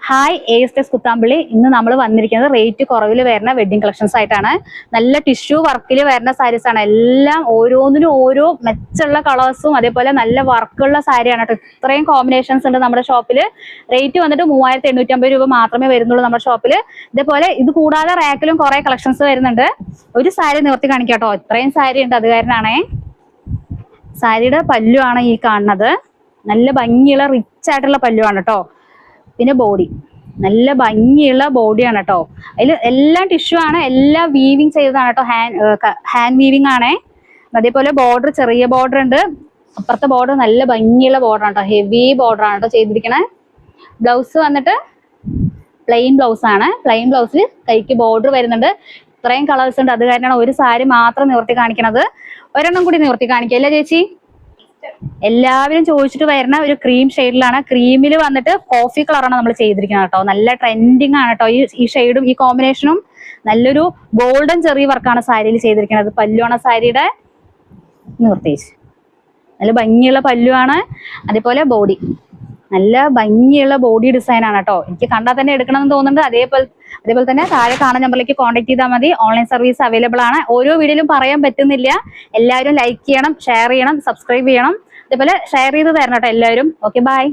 Hi ASTS Kuthampully. ഇന്ന് നമ്മൾ വന്നിരിക്കുന്നത് റേറ്റ് കുറവിൽ വരുന്ന വെഡിങ് കളക്ഷൻസ് ആയിട്ടാണ്. നല്ല ടിഷ്യൂ വർക്കിൽ വരുന്ന സാരീസ് ആണ്. എല്ലാം ഓരോന്നിനും ഓരോ മെച്ചുള്ള കളേഴ്സും അതേപോലെ നല്ല വർക്കുള്ള സാരിയാണ് കേട്ടോ. ഇത്രയും കോമ്പിനേഷൻസ് ഉണ്ട് നമ്മുടെ ഷോപ്പിൽ. റേറ്റ് വന്നിട്ട് 3850 രൂപ മാത്രമേ വരുന്നുള്ളൂ നമ്മുടെ ഷോപ്പിൽ. ഇതേപോലെ ഇത് കൂടാതെ റാക്കിലും കുറെ കളക്ഷൻസ് വരുന്നുണ്ട്. ഒരു സാരി നിവർത്തി കാണിക്കാം കേട്ടോ. ഇത്രയും സാരി ഉണ്ട്, അത് കാരണമാണേ. സാരിയുടെ പല്ലുവാണ് ഈ കാണുന്നത്. നല്ല ഭംഗിയുള്ള റിച്ച് ആയിട്ടുള്ള പല്ലുവാണ് കേട്ടോ. പിന്നെ ബോഡി നല്ല ഭംഗിയുള്ള ബോഡിയാണ് കേട്ടോ. അതിൽ എല്ലാം ടിഷ്യൂ ആണ്, എല്ലാം വീവിങ് ചെയ്തതാണ് കേട്ടോ. ഹാൻഡ് വീവിങ് ആണേ. അതേപോലെ ബോർഡർ ചെറിയ ബോർഡർ ഉണ്ട്. അപ്പുറത്തെ ബോർഡർ നല്ല ഭംഗിയുള്ള ബോർഡർ ആണ് കേട്ടോ. ഹെവി ബോർഡർ ആണ് കേട്ടോ ചെയ്തിരിക്കണേ. ബ്ലൗസ് വന്നിട്ട് പ്ലെയിൻ ബ്ലൗസ് ആണ്. പ്ലെയിൻ ബ്ലൗസിൽ കൈക്ക് ബോർഡർ വരുന്നുണ്ട്. ഇത്രയും കളേഴ്സ് ഉണ്ട്, അത് കാരണമാണ് ഒരു സാരി മാത്രം നിവർത്തി കാണിക്കണത്. ഒരെണ്ണം കൂടി നിവർത്തി കാണിക്കാം അല്ലേ ചേച്ചി? എല്ലാവരും ചോദിച്ചിട്ട് വരുന്ന ഒരു ക്രീം ഷെയ്ഡിലാണ്. ക്രീമിൽ വന്നിട്ട് കോഫി കളറാണ് നമ്മൾ ചെയ്തിരിക്കുന്നത് കേട്ടോ. നല്ല ട്രെൻഡിങ് ആണ് കേട്ടോ. ഈ ഷെയ്ഡും ഈ കോമ്പിനേഷനും നല്ലൊരു ഗോൾഡൻ ചെറിയ വർക്കാണ് സാരിയിൽ ചെയ്തിരിക്കുന്നത്. പല്ലുവാണ് സാരിയുടെ. നിർത്തിച്ച് നല്ല ഭംഗിയുള്ള പല്ലുവാണ്. അതേപോലെ ബോഡി നല്ല ഭംഗിയുള്ള ബോഡി ഡിസൈൻ ആണ് കേട്ടോ. എനിക്ക് കണ്ടാൽ തന്നെ എടുക്കണമെന്ന് തോന്നുന്നുണ്ട്. അതേപോലെ തന്നെ താഴെ കാണുന്ന നമ്പറിലേക്ക് കോൺടാക്ട് ചെയ്താൽ മതി. ഓൺലൈൻ സർവീസ് അവൈലബിൾ ആണ്. ഓരോ വീഡിയോയിലും പറയാൻ പറ്റുന്നില്ല. എല്ലാവരും ലൈക്ക് ചെയ്യണം, ഷെയർ ചെയ്യണം, സബ്സ്ക്രൈബ് ചെയ്യണം. അതേപോലെ ഷെയർ ചെയ്ത് തരണം കേട്ടോ എല്ലാവരും. Okay, by.